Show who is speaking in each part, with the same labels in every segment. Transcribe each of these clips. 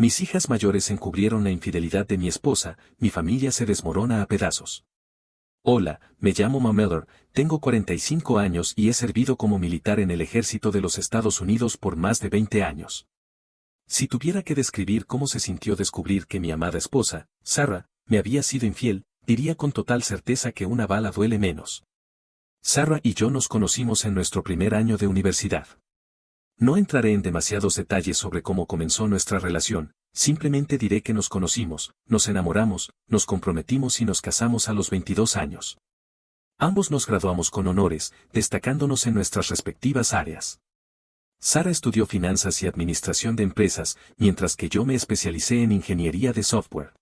Speaker 1: Mis hijas mayores encubrieron la infidelidad de mi esposa, mi familia se desmorona a pedazos. Hola, me llamo Mameller, tengo 45 años y he servido como militar en el ejército de los Estados Unidos por más de 20 años. Si tuviera que describir cómo se sintió descubrir que mi amada esposa, Sarah, me había sido infiel, diría con total certeza que una bala duele menos. Sarah y yo nos conocimos en nuestro primer año de universidad. No entraré en demasiados detalles sobre cómo comenzó nuestra relación, simplemente diré que nos conocimos, nos enamoramos, nos comprometimos y nos casamos a los 22 años. Ambos nos graduamos con honores, destacándonos en nuestras respectivas áreas. Sarah estudió finanzas y administración de empresas, mientras que yo me especialicé en ingeniería de software.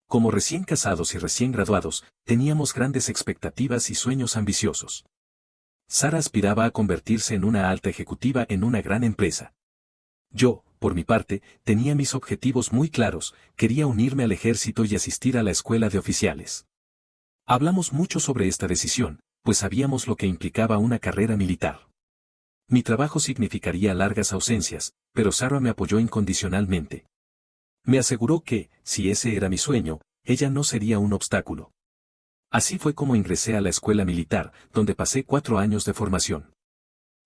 Speaker 1: Como recién casados y recién graduados, teníamos grandes expectativas y sueños ambiciosos. Sarah aspiraba a convertirse en una alta ejecutiva en una gran empresa. Yo, por mi parte, tenía mis objetivos muy claros, quería unirme al ejército y asistir a la escuela de oficiales. Hablamos mucho sobre esta decisión, pues sabíamos lo que implicaba una carrera militar. Mi trabajo significaría largas ausencias, pero Sarah me apoyó incondicionalmente. Me aseguró que, si ese era mi sueño, ella no sería un obstáculo. Así fue como ingresé a la escuela militar, donde pasé 4 años de formación.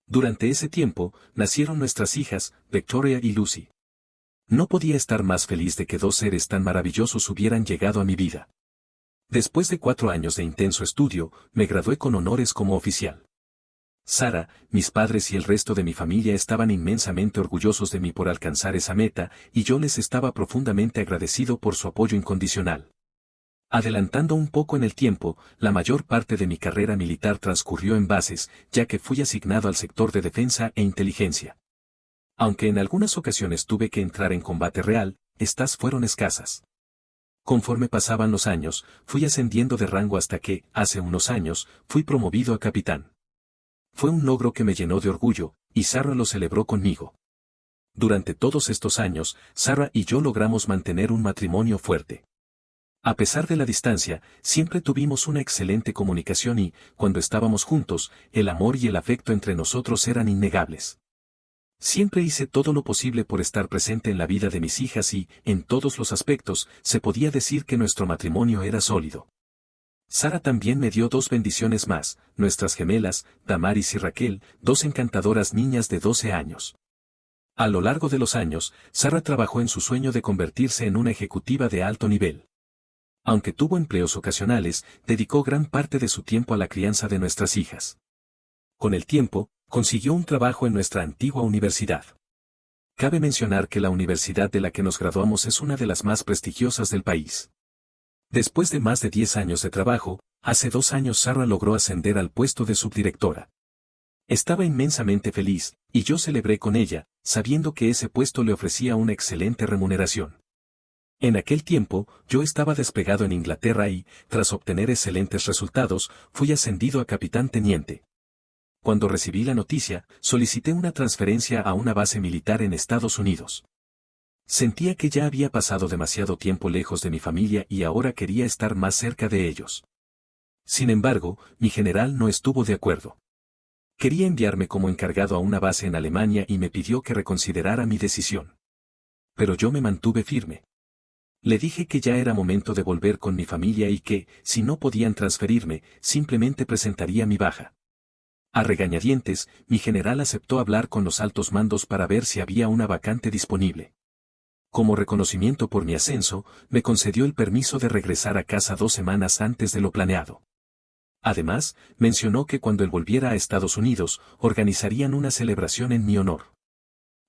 Speaker 1: Durante ese tiempo, nacieron nuestras hijas, Victoria y Lucy. No podía estar más feliz de que 2 seres tan maravillosos hubieran llegado a mi vida. Después de 4 años de intenso estudio, me gradué con honores como oficial. Sarah, mis padres y el resto de mi familia estaban inmensamente orgullosos de mí por alcanzar esa meta, y yo les estaba profundamente agradecido por su apoyo incondicional. Adelantando un poco en el tiempo, la mayor parte de mi carrera militar transcurrió en bases, ya que fui asignado al sector de defensa e inteligencia. Aunque en algunas ocasiones tuve que entrar en combate real, estas fueron escasas. Conforme pasaban los años, fui ascendiendo de rango hasta que, hace unos años, fui promovido a capitán. Fue un logro que me llenó de orgullo, y Sarah lo celebró conmigo. Durante todos estos años, Sarah y yo logramos mantener un matrimonio fuerte. A pesar de la distancia, siempre tuvimos una excelente comunicación y, cuando estábamos juntos, el amor y el afecto entre nosotros eran innegables. Siempre hice todo lo posible por estar presente en la vida de mis hijas y, en todos los aspectos, se podía decir que nuestro matrimonio era sólido. Sarah también me dio 2 bendiciones más, nuestras gemelas, Damaris y Raquel, 2 encantadoras niñas de 12 años. A lo largo de los años, Sarah trabajó en su sueño de convertirse en una ejecutiva de alto nivel. Aunque tuvo empleos ocasionales, dedicó gran parte de su tiempo a la crianza de nuestras hijas. Con el tiempo, consiguió un trabajo en nuestra antigua universidad. Cabe mencionar que la universidad de la que nos graduamos es una de las más prestigiosas del país. Después de más de 10 años de trabajo, hace 2 años Sarah logró ascender al puesto de subdirectora. Estaba inmensamente feliz, y yo celebré con ella, sabiendo que ese puesto le ofrecía una excelente remuneración. En aquel tiempo, yo estaba desplegado en Inglaterra y, tras obtener excelentes resultados, fui ascendido a capitán teniente. Cuando recibí la noticia, solicité una transferencia a una base militar en Estados Unidos. Sentía que ya había pasado demasiado tiempo lejos de mi familia y ahora quería estar más cerca de ellos. Sin embargo, mi general no estuvo de acuerdo. Quería enviarme como encargado a una base en Alemania y me pidió que reconsiderara mi decisión. Pero yo me mantuve firme. Le dije que ya era momento de volver con mi familia y que, si no podían transferirme, simplemente presentaría mi baja. A regañadientes, mi general aceptó hablar con los altos mandos para ver si había una vacante disponible. Como reconocimiento por mi ascenso, me concedió el permiso de regresar a casa 2 semanas antes de lo planeado. Además, mencionó que cuando él volviera a Estados Unidos, organizarían una celebración en mi honor.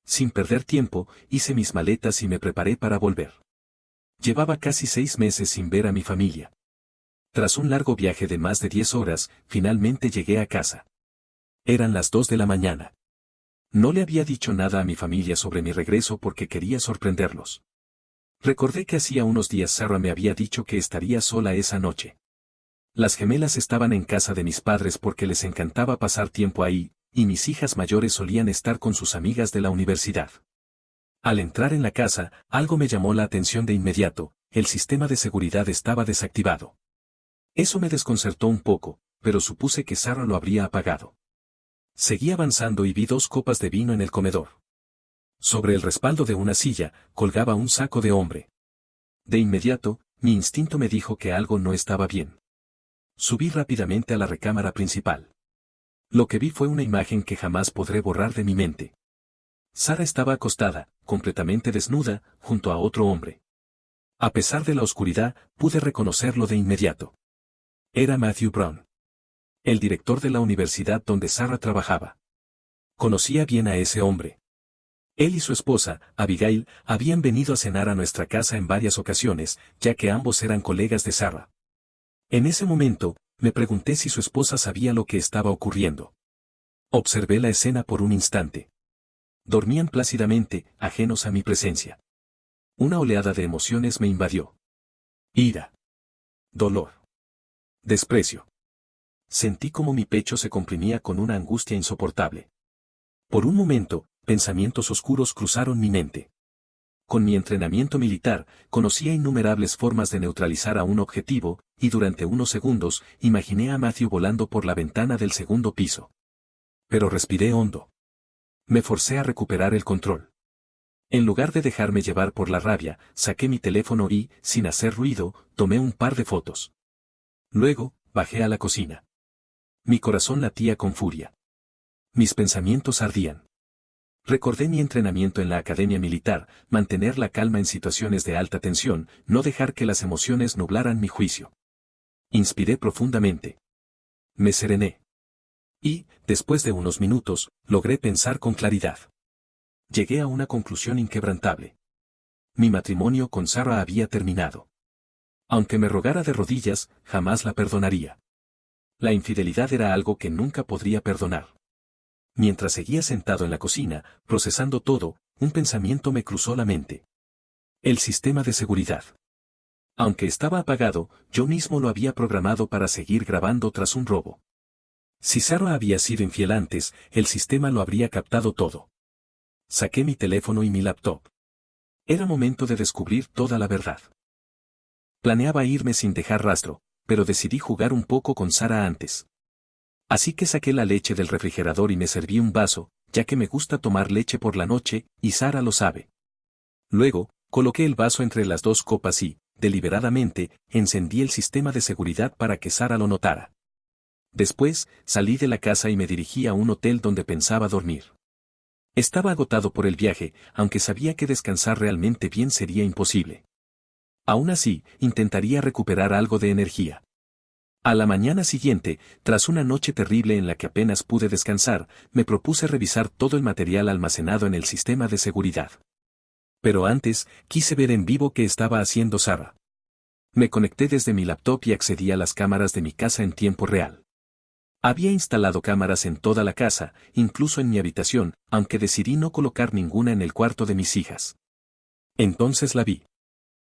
Speaker 1: Sin perder tiempo, hice mis maletas y me preparé para volver. Llevaba casi 6 meses sin ver a mi familia. Tras un largo viaje de más de 10 horas, finalmente llegué a casa. Eran las 2 de la mañana. No le había dicho nada a mi familia sobre mi regreso porque quería sorprenderlos. Recordé que hacía unos días Sarah me había dicho que estaría sola esa noche. Las gemelas estaban en casa de mis padres porque les encantaba pasar tiempo ahí, y mis hijas mayores solían estar con sus amigas de la universidad. Al entrar en la casa, algo me llamó la atención de inmediato, el sistema de seguridad estaba desactivado. Eso me desconcertó un poco, pero supuse que Sarah lo habría apagado. Seguí avanzando y vi 2 copas de vino en el comedor. Sobre el respaldo de una silla, colgaba un saco de hombre. De inmediato, mi instinto me dijo que algo no estaba bien. Subí rápidamente a la recámara principal. Lo que vi fue una imagen que jamás podré borrar de mi mente. Sarah estaba acostada, completamente desnuda, junto a otro hombre. A pesar de la oscuridad, pude reconocerlo de inmediato. Era Matthew Brown, el director de la universidad donde Sarah trabajaba. Conocía bien a ese hombre. Él y su esposa, Abigail, habían venido a cenar a nuestra casa en varias ocasiones, ya que ambos eran colegas de Sarah. En ese momento, me pregunté si su esposa sabía lo que estaba ocurriendo. Observé la escena por un instante. Dormían plácidamente, ajenos a mi presencia. Una oleada de emociones me invadió. Ira. Dolor. Desprecio. Sentí como mi pecho se comprimía con una angustia insoportable. Por un momento, pensamientos oscuros cruzaron mi mente. Con mi entrenamiento militar, conocía innumerables formas de neutralizar a un objetivo, y durante unos segundos, imaginé a Matthew volando por la ventana del segundo piso. Pero respiré hondo. Me forcé a recuperar el control. En lugar de dejarme llevar por la rabia, saqué mi teléfono y, sin hacer ruido, tomé un par de fotos. Luego, bajé a la cocina. Mi corazón latía con furia. Mis pensamientos ardían. Recordé mi entrenamiento en la academia militar, mantener la calma en situaciones de alta tensión, no dejar que las emociones nublaran mi juicio. Inspiré profundamente. Me serené. Y, después de unos minutos, logré pensar con claridad. Llegué a una conclusión inquebrantable. Mi matrimonio con Sarah había terminado. Aunque me rogara de rodillas, jamás la perdonaría. La infidelidad era algo que nunca podría perdonar. Mientras seguía sentado en la cocina, procesando todo, un pensamiento me cruzó la mente. El sistema de seguridad. Aunque estaba apagado, yo mismo lo había programado para seguir grabando tras un robo. Si Sarah había sido infiel antes, el sistema lo habría captado todo. Saqué mi teléfono y mi laptop. Era momento de descubrir toda la verdad. Planeaba irme sin dejar rastro, pero decidí jugar un poco con Sarah antes. Así que saqué la leche del refrigerador y me serví un vaso, ya que me gusta tomar leche por la noche, y Sarah lo sabe. Luego, coloqué el vaso entre las dos copas y, deliberadamente, encendí el sistema de seguridad para que Sarah lo notara. Después, salí de la casa y me dirigí a un hotel donde pensaba dormir. Estaba agotado por el viaje, aunque sabía que descansar realmente bien sería imposible. Aún así, intentaría recuperar algo de energía. A la mañana siguiente, tras una noche terrible en la que apenas pude descansar, me propuse revisar todo el material almacenado en el sistema de seguridad. Pero antes, quise ver en vivo qué estaba haciendo Sarah. Me conecté desde mi laptop y accedí a las cámaras de mi casa en tiempo real. Había instalado cámaras en toda la casa, incluso en mi habitación, aunque decidí no colocar ninguna en el cuarto de mis hijas. Entonces la vi.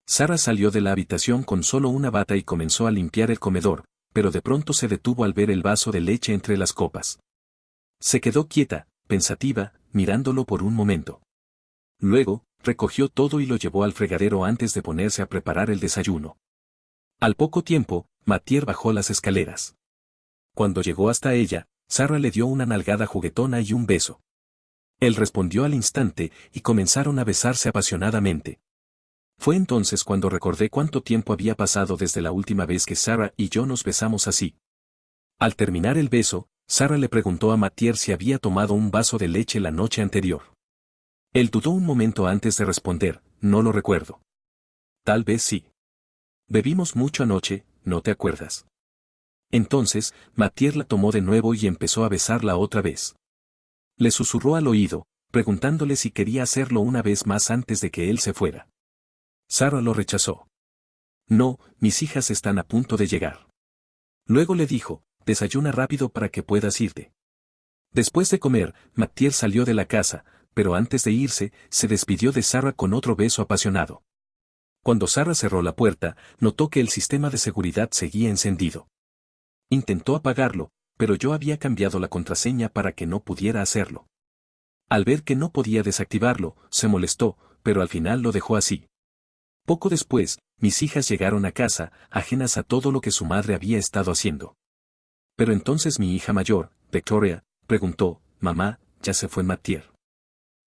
Speaker 1: Sarah salió de la habitación con solo una bata y comenzó a limpiar el comedor, pero de pronto se detuvo al ver el vaso de leche entre las copas. Se quedó quieta, pensativa, mirándolo por un momento. Luego, recogió todo y lo llevó al fregadero antes de ponerse a preparar el desayuno. Al poco tiempo, Mathieu bajó las escaleras. Cuando llegó hasta ella, Sarah le dio una nalgada juguetona y un beso. Él respondió al instante y comenzaron a besarse apasionadamente. Fue entonces cuando recordé cuánto tiempo había pasado desde la última vez que Sarah y yo nos besamos así. Al terminar el beso, Sarah le preguntó a Mathieu si había tomado un vaso de leche la noche anterior. Él dudó un momento antes de responder, no lo recuerdo. Tal vez sí. Bebimos mucho anoche, ¿no te acuerdas? Entonces, Mathieu la tomó de nuevo y empezó a besarla otra vez. Le susurró al oído, preguntándole si quería hacerlo una vez más antes de que él se fuera. Sarah lo rechazó. No, mis hijas están a punto de llegar. Luego le dijo, desayuna rápido para que puedas irte. Después de comer, Mathieu salió de la casa, pero antes de irse, se despidió de Sarah con otro beso apasionado. Cuando Sarah cerró la puerta, notó que el sistema de seguridad seguía encendido. Intentó apagarlo, pero yo había cambiado la contraseña para que no pudiera hacerlo. Al ver que no podía desactivarlo, se molestó, pero al final lo dejó así. Poco después, mis hijas llegaron a casa, ajenas a todo lo que su madre había estado haciendo. Pero entonces mi hija mayor, Victoria, preguntó, «Mamá, ¿ya se fue Mathieu?»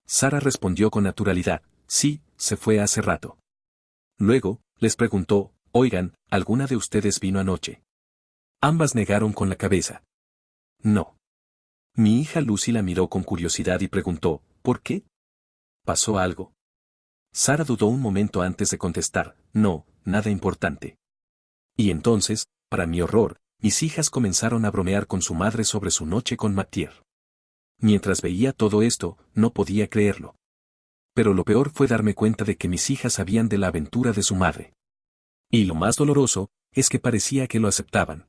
Speaker 1: Sara respondió con naturalidad, sí, se fue hace rato. Luego, les preguntó, oigan, ¿alguna de ustedes vino anoche? Ambas negaron con la cabeza. No. Mi hija Lucy la miró con curiosidad y preguntó, ¿por qué? ¿Pasó algo? Sara dudó un momento antes de contestar, no, nada importante. Y entonces, para mi horror, mis hijas comenzaron a bromear con su madre sobre su noche con Mathieu. Mientras veía todo esto, no podía creerlo. Pero lo peor fue darme cuenta de que mis hijas sabían de la aventura de su madre. Y lo más doloroso, es que parecía que lo aceptaban.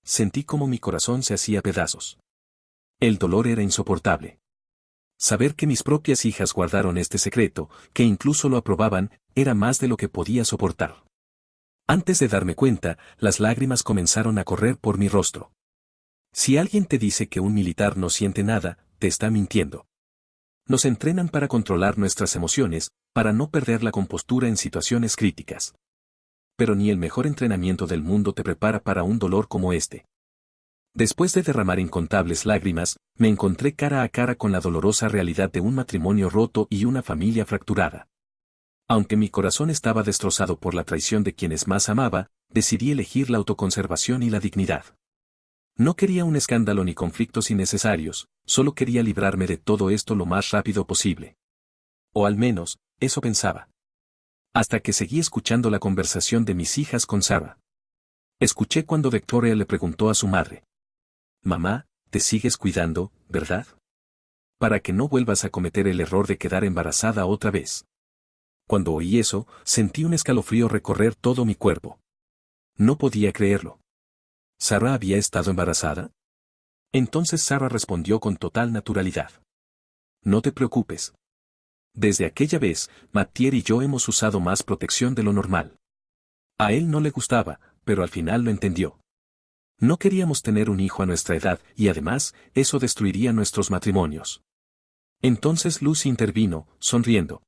Speaker 1: Sentí como mi corazón se hacía pedazos. El dolor era insoportable. Saber que mis propias hijas guardaron este secreto, que incluso lo aprobaban, era más de lo que podía soportar. Antes de darme cuenta, las lágrimas comenzaron a correr por mi rostro. Si alguien te dice que un militar no siente nada, te está mintiendo. Nos entrenan para controlar nuestras emociones, para no perder la compostura en situaciones críticas. Pero ni el mejor entrenamiento del mundo te prepara para un dolor como este. Después de derramar incontables lágrimas, me encontré cara a cara con la dolorosa realidad de un matrimonio roto y una familia fracturada. Aunque mi corazón estaba destrozado por la traición de quienes más amaba, decidí elegir la autoconservación y la dignidad. No quería un escándalo ni conflictos innecesarios, solo quería librarme de todo esto lo más rápido posible. O al menos, eso pensaba. Hasta que seguí escuchando la conversación de mis hijas con Sara. Escuché cuando Victoria le preguntó a su madre. Mamá, te sigues cuidando, ¿verdad? Para que no vuelvas a cometer el error de quedar embarazada otra vez. Cuando oí eso, sentí un escalofrío recorrer todo mi cuerpo. No podía creerlo. ¿Sara había estado embarazada? Entonces Sara respondió con total naturalidad. No te preocupes. Desde aquella vez, Mathieu y yo hemos usado más protección de lo normal. A él no le gustaba, pero al final lo entendió. No queríamos tener un hijo a nuestra edad y además, eso destruiría nuestros matrimonios. Entonces Lucy intervino, sonriendo.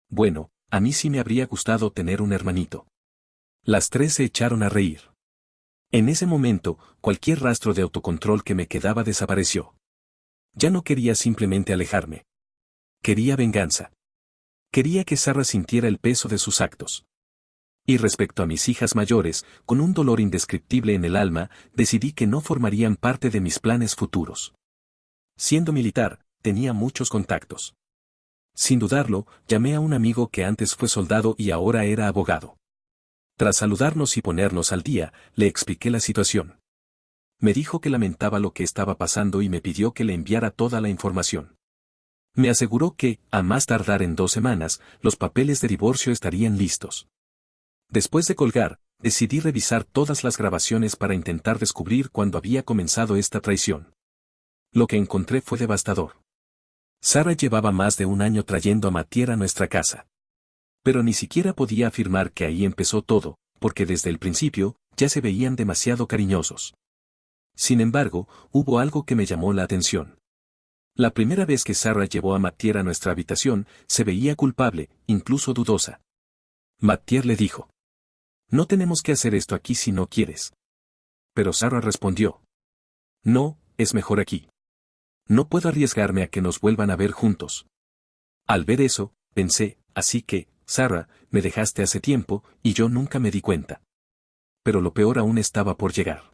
Speaker 1: Bueno, a mí sí me habría gustado tener un hermanito. Las tres se echaron a reír. En ese momento, cualquier rastro de autocontrol que me quedaba desapareció. Ya no quería simplemente alejarme. Quería venganza. Quería que Sara sintiera el peso de sus actos. Y respecto a mis hijas mayores, con un dolor indescriptible en el alma, decidí que no formarían parte de mis planes futuros. Siendo militar, tenía muchos contactos. Sin dudarlo, llamé a un amigo que antes fue soldado y ahora era abogado. Tras saludarnos y ponernos al día, le expliqué la situación. Me dijo que lamentaba lo que estaba pasando y me pidió que le enviara toda la información. Me aseguró que, a más tardar en 2 semanas, los papeles de divorcio estarían listos. Después de colgar, decidí revisar todas las grabaciones para intentar descubrir cuándo había comenzado esta traición. Lo que encontré fue devastador. Sara llevaba más de un año trayendo a Mathieu a nuestra casa. Pero ni siquiera podía afirmar que ahí empezó todo, porque desde el principio, ya se veían demasiado cariñosos. Sin embargo, hubo algo que me llamó la atención. La primera vez que Sara llevó a Mathieu a nuestra habitación, se veía culpable, incluso dudosa. Mathieu le dijo. No tenemos que hacer esto aquí si no quieres. Pero Sara respondió. No, es mejor aquí. No puedo arriesgarme a que nos vuelvan a ver juntos. Al ver eso, pensé, así que, Sara, me dejaste hace tiempo, y yo nunca me di cuenta. Pero lo peor aún estaba por llegar.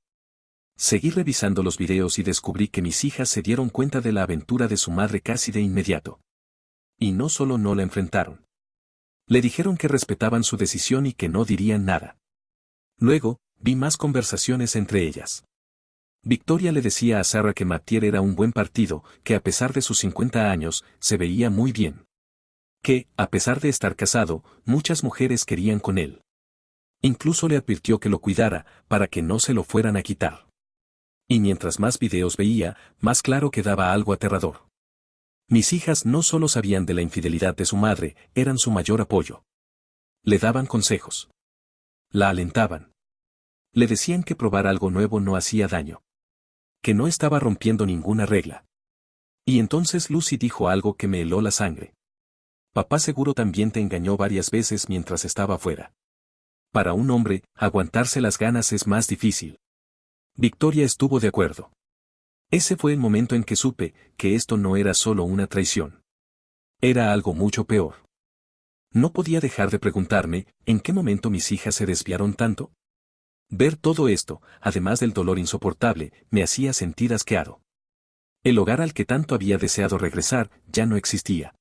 Speaker 1: Seguí revisando los videos y descubrí que mis hijas se dieron cuenta de la aventura de su madre casi de inmediato. Y no solo no la enfrentaron. Le dijeron que respetaban su decisión y que no dirían nada. Luego, vi más conversaciones entre ellas. Victoria le decía a Sara que Mathieu era un buen partido, que a pesar de sus 50 años, se veía muy bien. Que, a pesar de estar casado, muchas mujeres querían con él. Incluso le advirtió que lo cuidara, para que no se lo fueran a quitar. Y mientras más videos veía, más claro quedaba algo aterrador. Mis hijas no solo sabían de la infidelidad de su madre, eran su mayor apoyo. Le daban consejos. La alentaban. Le decían que probar algo nuevo no hacía daño. Que no estaba rompiendo ninguna regla. Y entonces Lucy dijo algo que me heló la sangre. Papá seguro también te engañó varias veces mientras estaba fuera. Para un hombre, aguantarse las ganas es más difícil. Victoria estuvo de acuerdo. Ese fue el momento en que supe que esto no era solo una traición. Era algo mucho peor. No podía dejar de preguntarme, ¿en qué momento mis hijas se desviaron tanto? Ver todo esto, además del dolor insoportable, me hacía sentir asqueado. El hogar al que tanto había deseado regresar, ya no existía.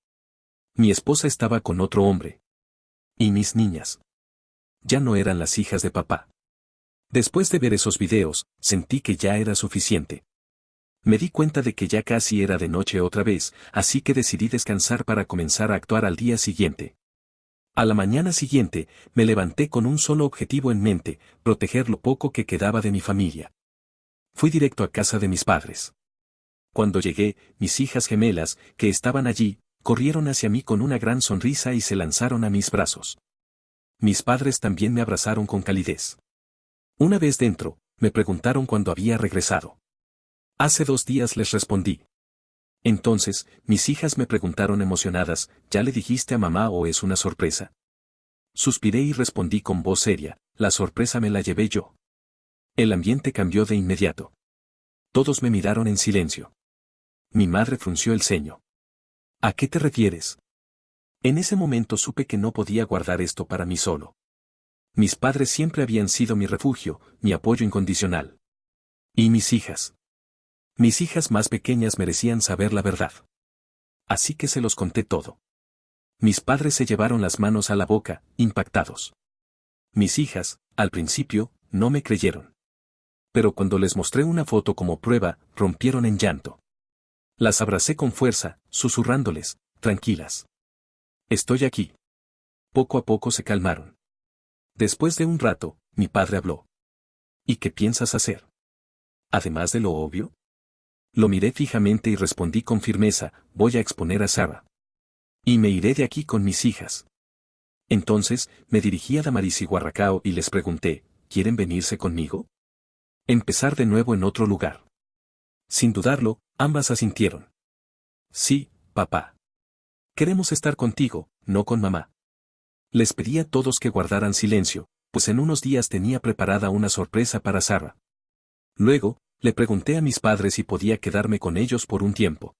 Speaker 1: Mi esposa estaba con otro hombre. Y mis niñas. Ya no eran las hijas de papá. Después de ver esos videos, sentí que ya era suficiente. Me di cuenta de que ya casi era de noche otra vez, así que decidí descansar para comenzar a actuar al día siguiente. A la mañana siguiente, me levanté con un solo objetivo en mente, proteger lo poco que quedaba de mi familia. Fui directo a casa de mis padres. Cuando llegué, mis hijas gemelas, que estaban allí, corrieron hacia mí con una gran sonrisa y se lanzaron a mis brazos. Mis padres también me abrazaron con calidez. Una vez dentro, me preguntaron cuándo había regresado. Hace 2 días les respondí. Entonces, mis hijas me preguntaron emocionadas, ¿ya le dijiste a mamá o es una sorpresa? Suspiré y respondí con voz seria, la sorpresa me la llevé yo. El ambiente cambió de inmediato. Todos me miraron en silencio. Mi madre frunció el ceño. ¿A qué te refieres? En ese momento supe que no podía guardar esto para mí solo. Mis padres siempre habían sido mi refugio, mi apoyo incondicional. ¿Y mis hijas? Mis hijas más pequeñas merecían saber la verdad. Así que se los conté todo. Mis padres se llevaron las manos a la boca, impactados. Mis hijas, al principio, no me creyeron. Pero cuando les mostré una foto como prueba, rompieron en llanto. Las abracé con fuerza, susurrándoles, tranquilas. Estoy aquí. Poco a poco se calmaron. Después de un rato, mi padre habló. ¿Y qué piensas hacer? Además de lo obvio. Lo miré fijamente y respondí con firmeza, voy a exponer a Sarah. Y me iré de aquí con mis hijas. Entonces, me dirigí a Damaris y Guarracao y les pregunté, ¿quieren venirse conmigo? Empezar de nuevo en otro lugar. Sin dudarlo, ambas asintieron. Sí, papá. Queremos estar contigo, no con mamá. Les pedí a todos que guardaran silencio, pues en unos días tenía preparada una sorpresa para Sarah. Luego, le pregunté a mis padres si podía quedarme con ellos por un tiempo.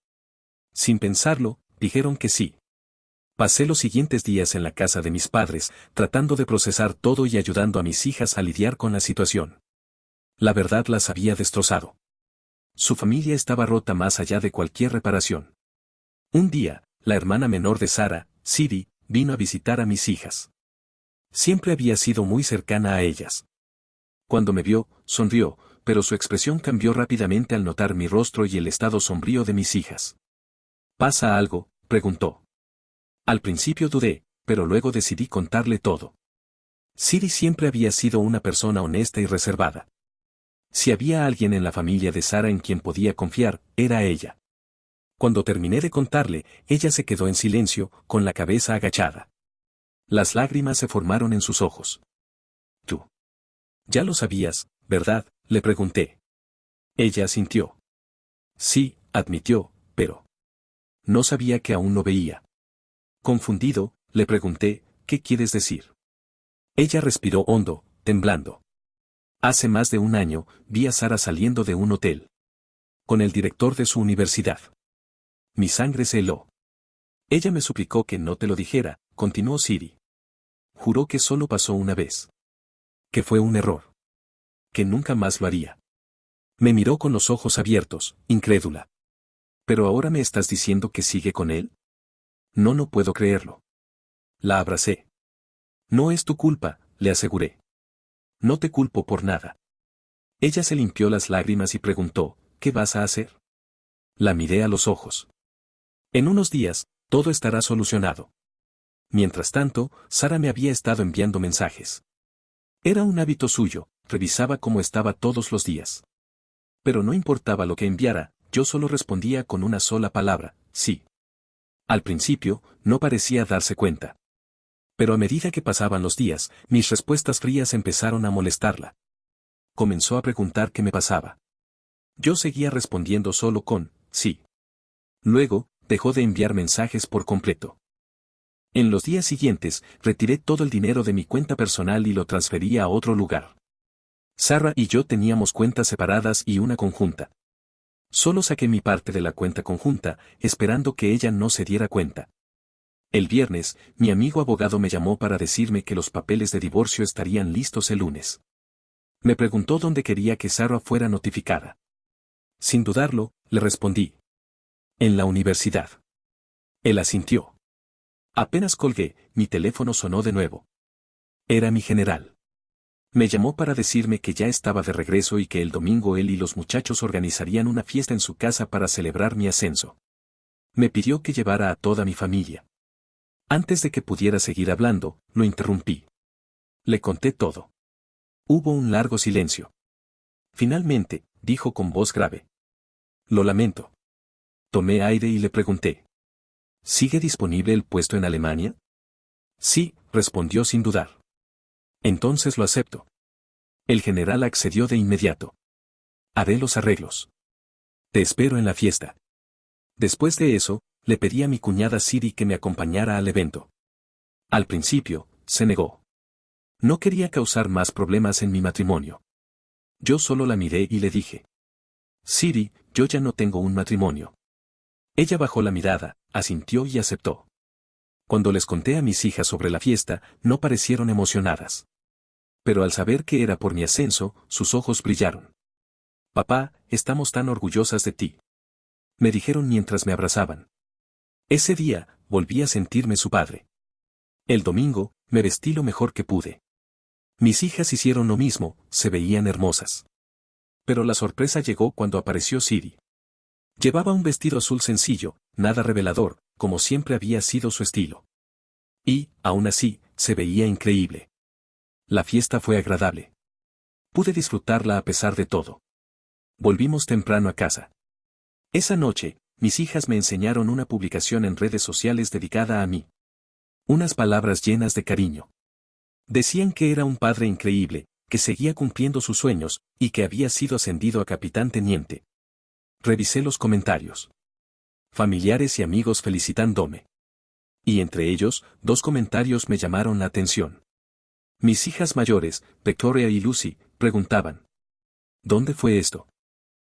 Speaker 1: Sin pensarlo, dijeron que sí. Pasé los siguientes días en la casa de mis padres, tratando de procesar todo y ayudando a mis hijas a lidiar con la situación. La verdad las había destrozado. Su familia estaba rota más allá de cualquier reparación. Un día, la hermana menor de Sarah, Siri, vino a visitar a mis hijas. Siempre había sido muy cercana a ellas. Cuando me vio, sonrió, pero su expresión cambió rápidamente al notar mi rostro y el estado sombrío de mis hijas. ¿Pasa algo?, preguntó. Al principio dudé, pero luego decidí contarle todo. Siri siempre había sido una persona honesta y reservada. Si había alguien en la familia de Sarah en quien podía confiar, era ella. Cuando terminé de contarle, ella se quedó en silencio, con la cabeza agachada. Las lágrimas se formaron en sus ojos. Tú. Ya lo sabías, ¿verdad?, le pregunté. Ella asintió. Sí, admitió, pero no sabía que aún lo veía. Confundido, le pregunté, ¿qué quieres decir? Ella respiró hondo, temblando. Hace más de un año, vi a Sarah saliendo de un hotel. Con el director de su universidad. Mi sangre se heló. Ella me suplicó que no te lo dijera, continuó Siri. Juró que solo pasó una vez. Que fue un error. Que nunca más lo haría. Me miró con los ojos abiertos, incrédula. ¿Pero ahora me estás diciendo que sigue con él? No, no puedo creerlo. La abracé. No es tu culpa, le aseguré. No te culpo por nada. Ella se limpió las lágrimas y preguntó, ¿qué vas a hacer? La miré a los ojos. En unos días, todo estará solucionado. Mientras tanto, Sarah me había estado enviando mensajes. Era un hábito suyo, revisaba cómo estaba todos los días. Pero no importaba lo que enviara, yo solo respondía con una sola palabra, sí. Al principio, no parecía darse cuenta. Pero a medida que pasaban los días, mis respuestas frías empezaron a molestarla. Comenzó a preguntar qué me pasaba. Yo seguía respondiendo solo con, sí. Luego, dejó de enviar mensajes por completo. En los días siguientes, retiré todo el dinero de mi cuenta personal y lo transferí a otro lugar. Sarah y yo teníamos cuentas separadas y una conjunta. Solo saqué mi parte de la cuenta conjunta, esperando que ella no se diera cuenta. El viernes, mi amigo abogado me llamó para decirme que los papeles de divorcio estarían listos el lunes. Me preguntó dónde quería que Sarah fuera notificada. Sin dudarlo, le respondí. En la universidad. Él asintió. Apenas colgué, mi teléfono sonó de nuevo. Era mi general. Me llamó para decirme que ya estaba de regreso y que el domingo él y los muchachos organizarían una fiesta en su casa para celebrar mi ascenso. Me pidió que llevara a toda mi familia. Antes de que pudiera seguir hablando, lo interrumpí. Le conté todo. Hubo un largo silencio. Finalmente, dijo con voz grave. Lo lamento. Tomé aire y le pregunté. ¿Sigue disponible el puesto en Alemania? Sí, respondió sin dudar. Entonces lo acepto. El general accedió de inmediato. Haré los arreglos. Te espero en la fiesta. Después de eso, le pedí a mi cuñada Siri que me acompañara al evento. Al principio, se negó. No quería causar más problemas en mi matrimonio. Yo solo la miré y le dije. Siri, yo ya no tengo un matrimonio. Ella bajó la mirada, asintió y aceptó. Cuando les conté a mis hijas sobre la fiesta, no parecieron emocionadas. Pero al saber que era por mi ascenso, sus ojos brillaron. Papá, estamos tan orgullosas de ti. Me dijeron mientras me abrazaban. Ese día, volví a sentirme su padre. El domingo, me vestí lo mejor que pude. Mis hijas hicieron lo mismo, se veían hermosas. Pero la sorpresa llegó cuando apareció Siri. Llevaba un vestido azul sencillo, nada revelador, como siempre había sido su estilo. Y, aún así, se veía increíble. La fiesta fue agradable. Pude disfrutarla a pesar de todo. Volvimos temprano a casa. Esa noche, mis hijas me enseñaron una publicación en redes sociales dedicada a mí. Unas palabras llenas de cariño. Decían que era un padre increíble, que seguía cumpliendo sus sueños, y que había sido ascendido a capitán teniente. Revisé los comentarios. Familiares y amigos felicitándome. Y entre ellos, 2 comentarios me llamaron la atención. Mis hijas mayores, Victoria y Lucy, preguntaban. ¿Dónde fue esto?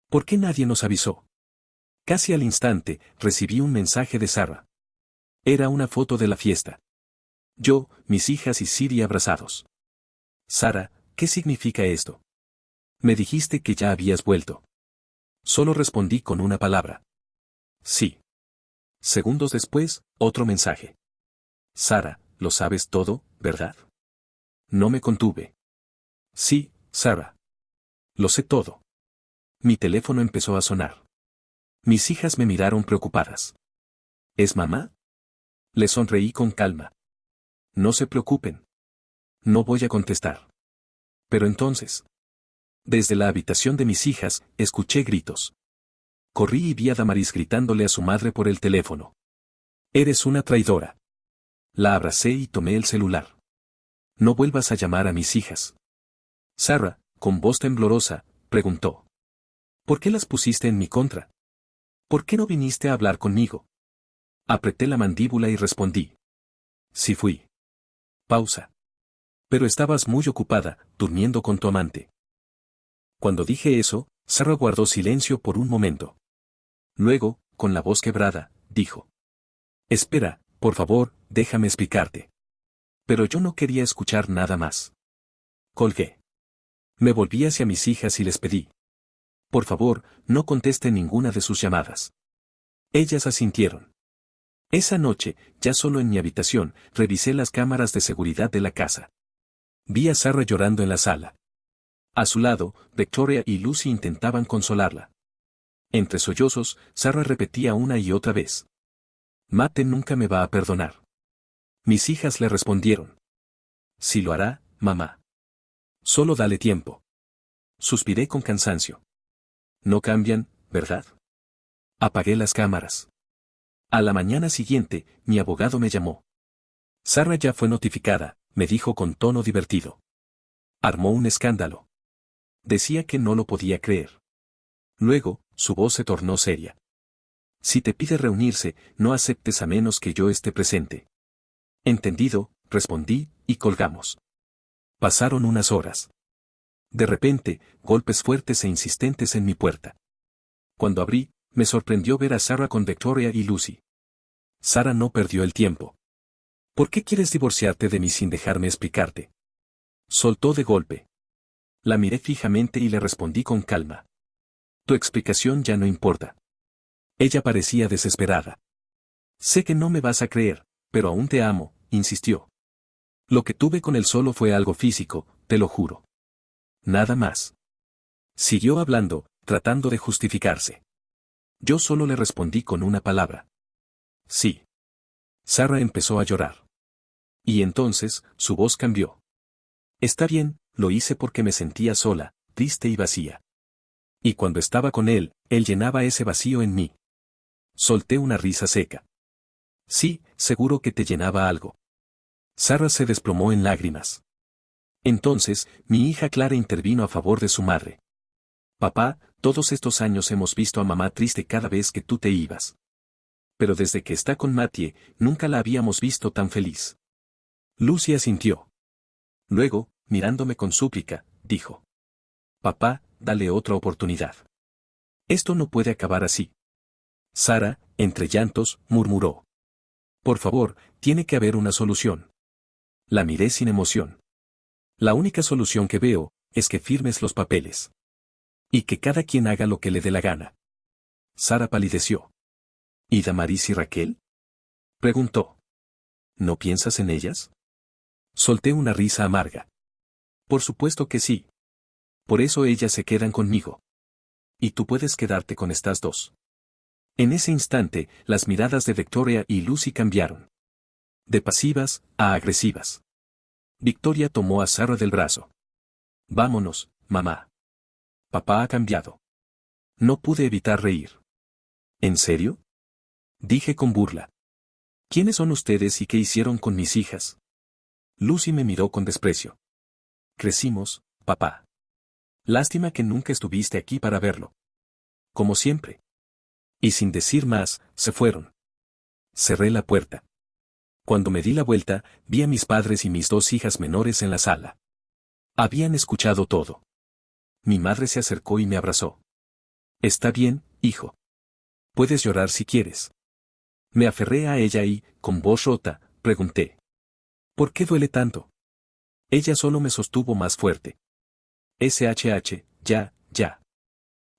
Speaker 1: ¿Por qué nadie nos avisó? Casi al instante, recibí un mensaje de Sarah. Era una foto de la fiesta. Yo, mis hijas y Siri abrazados. Sarah, ¿qué significa esto? Me dijiste que ya habías vuelto. Solo respondí con una palabra. Sí. Segundos después, otro mensaje. Sarah, lo sabes todo, ¿verdad? No me contuve. Sí, Sarah. Lo sé todo. Mi teléfono empezó a sonar. Mis hijas me miraron preocupadas. ¿Es mamá? Le sonreí con calma. No se preocupen. No voy a contestar. Pero entonces. Desde la habitación de mis hijas, escuché gritos. Corrí y vi a Damaris gritándole a su madre por el teléfono. Eres una traidora. La abracé y tomé el celular. No vuelvas a llamar a mis hijas. Sarah, con voz temblorosa, preguntó. ¿Por qué las pusiste en mi contra? ¿Por qué no viniste a hablar conmigo? Apreté la mandíbula y respondí. Sí fui. Pausa. Pero estabas muy ocupada, durmiendo con tu amante. Cuando dije eso, Sarah guardó silencio por un momento. Luego, con la voz quebrada, dijo. Espera, por favor, déjame explicarte. Pero yo no quería escuchar nada más. Colgué. Me volví hacia mis hijas y les pedí. Por favor, no conteste ninguna de sus llamadas. Ellas asintieron. Esa noche, ya solo en mi habitación, revisé las cámaras de seguridad de la casa. Vi a Sarah llorando en la sala. A su lado, Victoria y Lucy intentaban consolarla. Entre sollozos, Sarah repetía una y otra vez. Mate nunca me va a perdonar. Mis hijas le respondieron. Sí lo hará, mamá. Solo dale tiempo. Suspiré con cansancio. No cambian, ¿verdad? Apagué las cámaras. A la mañana siguiente, mi abogado me llamó. Sarah ya fue notificada, me dijo con tono divertido. Armó un escándalo. Decía que no lo podía creer. Luego, su voz se tornó seria. Si te pide reunirse, no aceptes a menos que yo esté presente. Entendido, respondí, y colgamos. Pasaron unas horas. De repente, golpes fuertes e insistentes en mi puerta. Cuando abrí, me sorprendió ver a Sarah con Victoria y Lucy. Sarah no perdió el tiempo. ¿Por qué quieres divorciarte de mí sin dejarme explicarte? Soltó de golpe. La miré fijamente y le respondí con calma. Tu explicación ya no importa. Ella parecía desesperada. Sé que no me vas a creer, pero aún te amo, insistió. Lo que tuve con él solo fue algo físico, te lo juro. Nada más. Siguió hablando, tratando de justificarse. Yo solo le respondí con una palabra. Sí. Sarah empezó a llorar. Y entonces, su voz cambió. Está bien, lo hice porque me sentía sola, triste y vacía. Y cuando estaba con él, él llenaba ese vacío en mí. Solté una risa seca. Sí, seguro que te llenaba algo. Sarah se desplomó en lágrimas. Entonces, mi hija Clara intervino a favor de su madre. Papá, todos estos años hemos visto a mamá triste cada vez que tú te ibas. Pero desde que está con Mattie, nunca la habíamos visto tan feliz. Lucy asintió. Luego, mirándome con súplica, dijo. Papá, dale otra oportunidad. Esto no puede acabar así. Sarah, entre llantos, murmuró. Por favor, tiene que haber una solución. La miré sin emoción. La única solución que veo, es que firmes los papeles. Y que cada quien haga lo que le dé la gana. Sarah palideció. ¿Y Damaris y Raquel? Preguntó. ¿No piensas en ellas? Solté una risa amarga. Por supuesto que sí. Por eso ellas se quedan conmigo. Y tú puedes quedarte con estas dos. En ese instante, las miradas de Victoria y Lucy cambiaron. De pasivas, a agresivas. Victoria tomó a Sarah del brazo. Vámonos, mamá. Papá ha cambiado. No pude evitar reír. ¿En serio? Dije con burla. ¿Quiénes son ustedes y qué hicieron con mis hijas? Lucy me miró con desprecio. Crecimos, papá. Lástima que nunca estuviste aquí para verlo. Como siempre. Y sin decir más, se fueron. Cerré la puerta. Cuando me di la vuelta, vi a mis padres y mis dos hijas menores en la sala. Habían escuchado todo. Mi madre se acercó y me abrazó. Está bien, hijo. Puedes llorar si quieres. Me aferré a ella y, con voz rota, pregunté. ¿Por qué duele tanto? Ella solo me sostuvo más fuerte. SHH, ya, ya.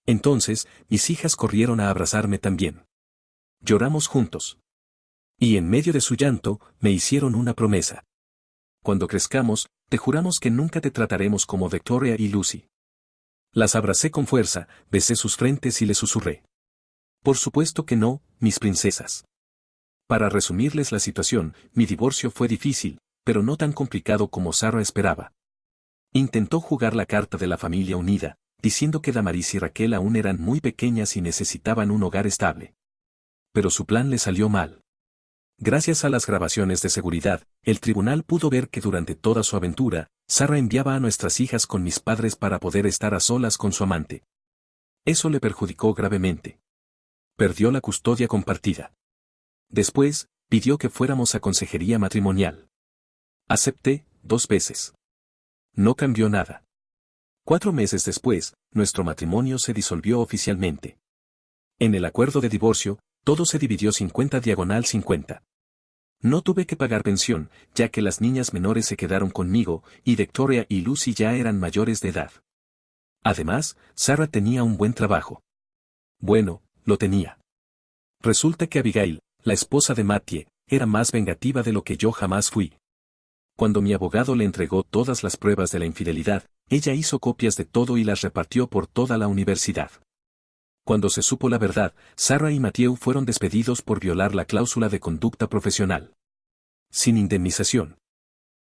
Speaker 1: Entonces, mis hijas corrieron a abrazarme también. Lloramos juntos. Y en medio de su llanto, me hicieron una promesa. Cuando crezcamos, te juramos que nunca te trataremos como Victoria y Lucy. Las abracé con fuerza, besé sus frentes y les susurré. Por supuesto que no, mis princesas. Para resumirles la situación, mi divorcio fue difícil, pero no tan complicado como Sarah esperaba. Intentó jugar la carta de la familia unida, diciendo que Damaris y Raquel aún eran muy pequeñas y necesitaban un hogar estable. Pero su plan le salió mal. Gracias a las grabaciones de seguridad, el tribunal pudo ver que durante toda su aventura, Sarah enviaba a nuestras hijas con mis padres para poder estar a solas con su amante. Eso le perjudicó gravemente. Perdió la custodia compartida. Después, pidió que fuéramos a consejería matrimonial. Acepté, 2 veces. No cambió nada. 4 meses después, nuestro matrimonio se disolvió oficialmente. En el acuerdo de divorcio, todo se dividió 50/50. No tuve que pagar pensión, ya que las niñas menores se quedaron conmigo, y Victoria y Lucy ya eran mayores de edad. Además, Sarah tenía un buen trabajo. Bueno, lo tenía. Resulta que Abigail, la esposa de Mattie, era más vengativa de lo que yo jamás fui. Cuando mi abogado le entregó todas las pruebas de la infidelidad, ella hizo copias de todo y las repartió por toda la universidad. Cuando se supo la verdad, Sarah y Matthew fueron despedidos por violar la cláusula de conducta profesional. Sin indemnización.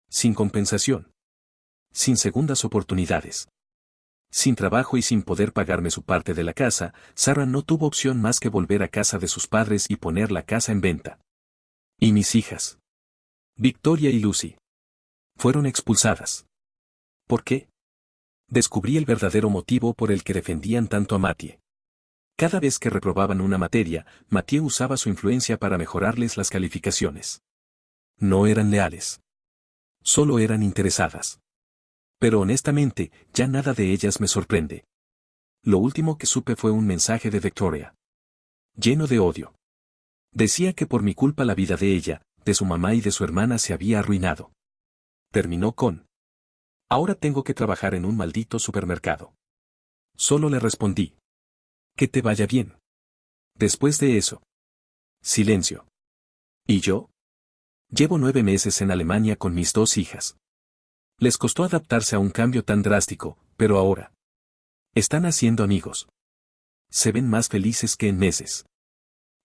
Speaker 1: Sin compensación. Sin segundas oportunidades. Sin trabajo y sin poder pagarme su parte de la casa, Sarah no tuvo opción más que volver a casa de sus padres y poner la casa en venta. ¿Y mis hijas? Victoria y Lucy. Fueron expulsadas. ¿Por qué? Descubrí el verdadero motivo por el que defendían tanto a Mattie. Cada vez que reprobaban una materia, Mattie usaba su influencia para mejorarles las calificaciones. No eran leales. Solo eran interesadas. Pero honestamente, ya nada de ellas me sorprende. Lo último que supe fue un mensaje de Victoria. Lleno de odio. Decía que por mi culpa la vida de ella, de su mamá y de su hermana se había arruinado. Terminó con: ahora tengo que trabajar en un maldito supermercado. Solo le respondí: que te vaya bien. Después de eso. Silencio. ¿Y yo? Llevo 9 meses en Alemania con mis 2 hijas. Les costó adaptarse a un cambio tan drástico, pero ahora están haciendo amigos. Se ven más felices que en meses.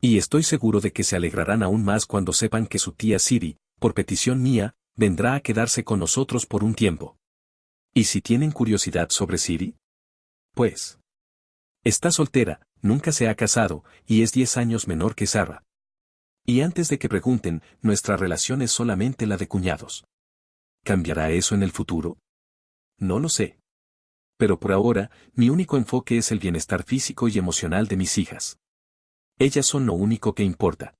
Speaker 1: Y estoy seguro de que se alegrarán aún más cuando sepan que su tía Siri, por petición mía, vendrá a quedarse con nosotros por un tiempo. ¿Y si tienen curiosidad sobre Siri? Pues está soltera, nunca se ha casado, y es 10 años menor que Sarah. Y antes de que pregunten, nuestra relación es solamente la de cuñados. ¿Cambiará eso en el futuro? No lo sé. Pero por ahora, mi único enfoque es el bienestar físico y emocional de mis hijas. Ellas son lo único que importa.